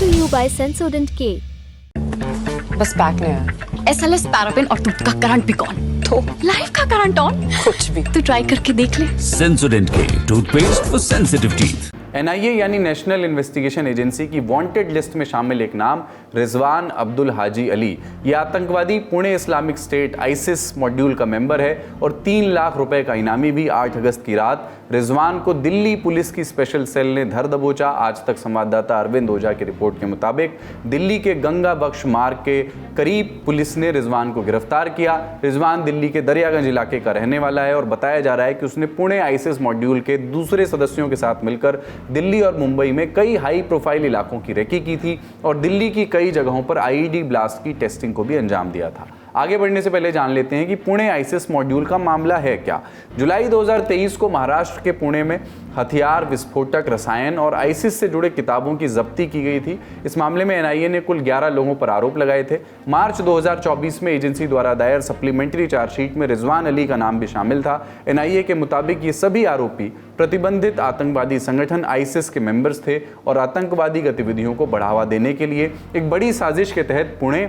to you by Sensodent K. बस pack नहीं है। SLS पैराफिन और दूध का करंट भी कौन? तो लाइफ का करंट ऑन? कुछ भी। तो ट्राई करके देख ले। Sensodent K toothpaste for sensitive teeth. NIA यानी नेशनल इन्वेस्टिगेशन एजेंसी की वांटेड लिस्ट में शामिल एक नाम रिजवान अब्दुल हाजी अली। ये आतंकवादी Pune Islamic state ISIS module का मेंबर है और 3 लाख रुपए का इनामी भी। 8 अगस्त की रात रिजवान को दिल्ली पुलिस की स्पेशल सेल ने धर दबोचा। आज तक संवाददाता अरविंद ओझा की रिपोर्ट के मुताबिक दिल्ली के गंगा बख्श मार्ग के करीब पुलिस ने रिजवान को गिरफ्तार किया। रिजवान दिल्ली के दरियागंज इलाके का रहने वाला है और बताया जा रहा है कि उसने पुणे आईसिस मॉड्यूल के दूसरे सदस्यों के साथ मिलकर दिल्ली और मुंबई में कई हाई प्रोफाइल इलाकों की रेकी की थी और दिल्ली की कई जगहों पर आईईडी ब्लास्ट की टेस्टिंग को भी अंजाम दिया था। आगे बढ़ने से पहले जान लेते हैं कि पुणे आईसिस मॉड्यूल का मामला है क्या। जुलाई 2023 को महाराष्ट्र के पुणे में हथियार, विस्फोटक, रसायन और आईसिस से जुड़े किताबों की जब्ती की गई थी। इस मामले में एनआईए ने कुल 11 लोगों पर आरोप लगाए थे। मार्च 2024 में एजेंसी द्वारा दायर सप्लीमेंट्री चार्जशीट में रिजवान अली का नाम भी शामिल था। एनआईए के मुताबिक ये सभी आरोपी प्रतिबंधित आतंकवादी संगठन आईसिस के मेंबर्स थे और आतंकवादी गतिविधियों को बढ़ावा देने के लिए एक बड़ी साजिश के तहत पुणे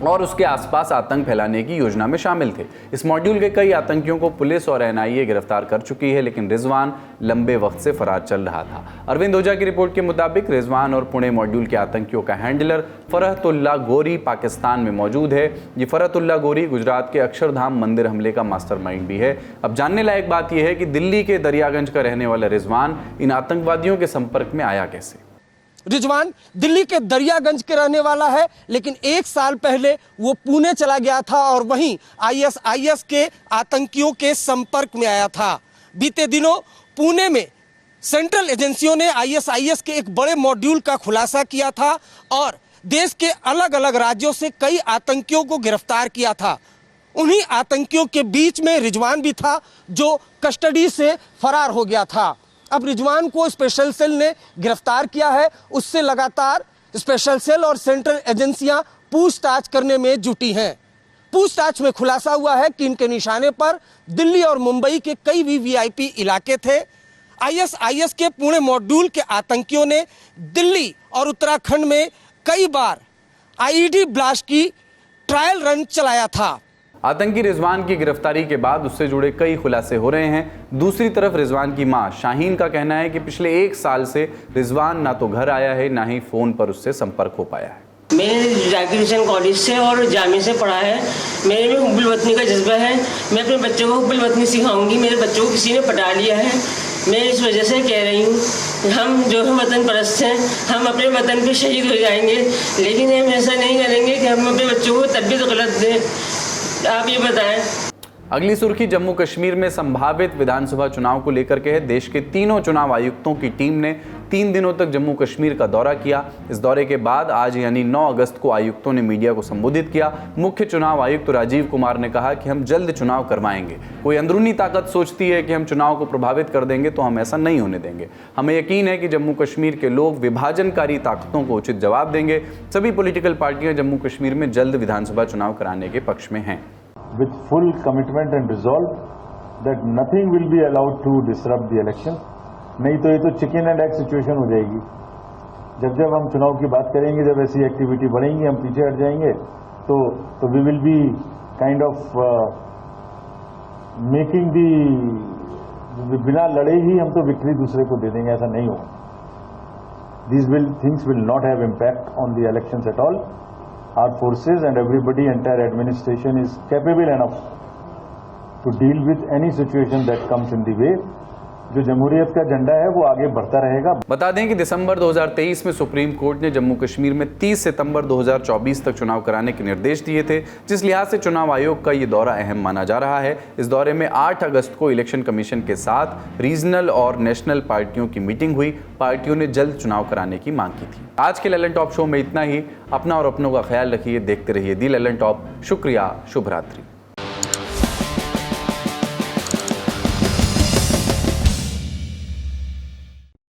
और उसके आसपास आतंक फैलाने की योजना में शामिल थे। इस मॉड्यूल के कई आतंकियों को पुलिस और एनआईए गिरफ्तार कर चुकी है, लेकिन रिजवान लंबे वक्त से फरार चल रहा था। अरविंद ओझा की रिपोर्ट के मुताबिक रिजवान और पुणे मॉड्यूल के आतंकियों का हैंडलर फरहतुल्ला गोरी पाकिस्तान में मौजूद है। ये फरहतुल्ला गोरी गुजरात के अक्षरधाम मंदिर हमले का मास्टरमाइंड भी है। अब जानने लायक बात यह है कि दिल्ली के दरियागंज का रहने वाला रिजवान इन आतंकवादियों के संपर्क में आया कैसे। रिजवान दिल्ली के दरियागंज के रहने वाला है, लेकिन 1 साल पहले वो पुणे चला गया था और वहीं आईएसआईएस के आतंकियों के संपर्क में आया था। बीते दिनों पुणे में सेंट्रल एजेंसियों ने आईएसआईएस के एक बड़े मॉड्यूल का खुलासा किया था और देश के अलग अलग राज्यों से कई आतंकियों को गिरफ्तार किया था। उन्हीं आतंकियों के बीच में रिजवान भी था जो कस्टडी से फरार हो गया था। अब रिजवान को स्पेशल सेल ने गिरफ्तार किया है। उससे लगातार स्पेशल सेल और सेंट्रल एजेंसियां पूछताछ करने में जुटी हैं। पूछताछ में खुलासा हुआ है कि इनके निशाने पर दिल्ली और मुंबई के कई वीवीआईपी इलाके थे। आईएसआईएस के पुणे मॉड्यूल के आतंकियों ने दिल्ली और उत्तराखंड में कई बार आईईडी ब्लास्ट की ट्रायल रन चलाया था। आतंकी रिजवान की गिरफ्तारी के बाद उससे जुड़े कई खुलासे हो रहे हैं। दूसरी तरफ रिजवान की मां शाहीन का कहना है कि पिछले 1 साल से रिजवान ना तो घर आया है, ना ही फोन पर उससे संपर्क हो पाया है। मैंने जाकिर हुसैन कॉलेज से और जामे से पढ़ा है। मेरे में हुब्बुल वतनी का जज्बा है। मैं अपने बच्चों को हुब्बुल वतनी सिखाऊंगी। मेरे बच्चों को किसी ने पटा लिया है। मैं इस वजह से कह रही हूँ, हम जो है वतन परस्त हैं, हम अपने वतन पे शहीद हो जाएंगे, लेकिन हम ऐसा नहीं करेंगे कि हम अपने बच्चों को तब भी तो गलत दें। आप ये बताएं। अगली सुर्खी जम्मू कश्मीर में संभावित विधानसभा चुनाव को लेकर के है। देश के तीनों चुनाव आयुक्तों की टीम ने 3 दिनों तक जम्मू कश्मीर का दौरा किया। इस दौरे के बाद आज यानी 9 अगस्त को आयुक्तों ने मीडिया को संबोधित किया। मुख्य चुनाव आयुक्त राजीव कुमार ने कहा कि हम जल्द चुनाव करवाएंगे। कोई अंदरूनी ताकत सोचती है कि हम चुनाव को प्रभावित कर देंगे तो हम ऐसा नहीं होने देंगे। हमें यकीन है कि जम्मू कश्मीर के लोग विभाजनकारी ताकतों को उचित जवाब देंगे। सभी पॉलिटिकल पार्टियां जम्मू कश्मीर में जल्द विधानसभा चुनाव कराने के पक्ष में हैं। With full commitment and resolve that nothing will be allowed to disrupt the election. नहीं तो ये तो चिकन एंड एग सिचुएशन हो जाएगी। जब हम चुनाव की बात करेंगे, जब ऐसी एक्टिविटी बढ़ेंगी, हम पीछे हट जाएंगे तो we will be kind of making the, बिना लड़े ही हम तो विक्ट्री दूसरे को दे देंगे, ऐसा नहीं होगा। These things will not have impact on the elections at all. Our forces and everybody, entire administration is capable enough to deal with any situation that comes in the way. जो जमहूरियत का झंडा है वो आगे बढ़ता रहेगा। बता दें कि दिसंबर 2023 में सुप्रीम कोर्ट ने जम्मू कश्मीर में 30 सितंबर 2024 तक चुनाव कराने के निर्देश दिए थे, जिस लिहाज से चुनाव आयोग का ये दौरा अहम माना जा रहा है। इस दौरे में 8 अगस्त को इलेक्शन कमीशन के साथ रीजनल और नेशनल पार्टियों की मीटिंग हुई। पार्टियों ने जल्द चुनाव कराने की मांग की थी। आज के ललन टॉप शो में इतना ही। अपना और अपनों का ख्याल रखिए, देखते रहिए दी ललन टॉप। शुक्रिया, शुभ रात्रि।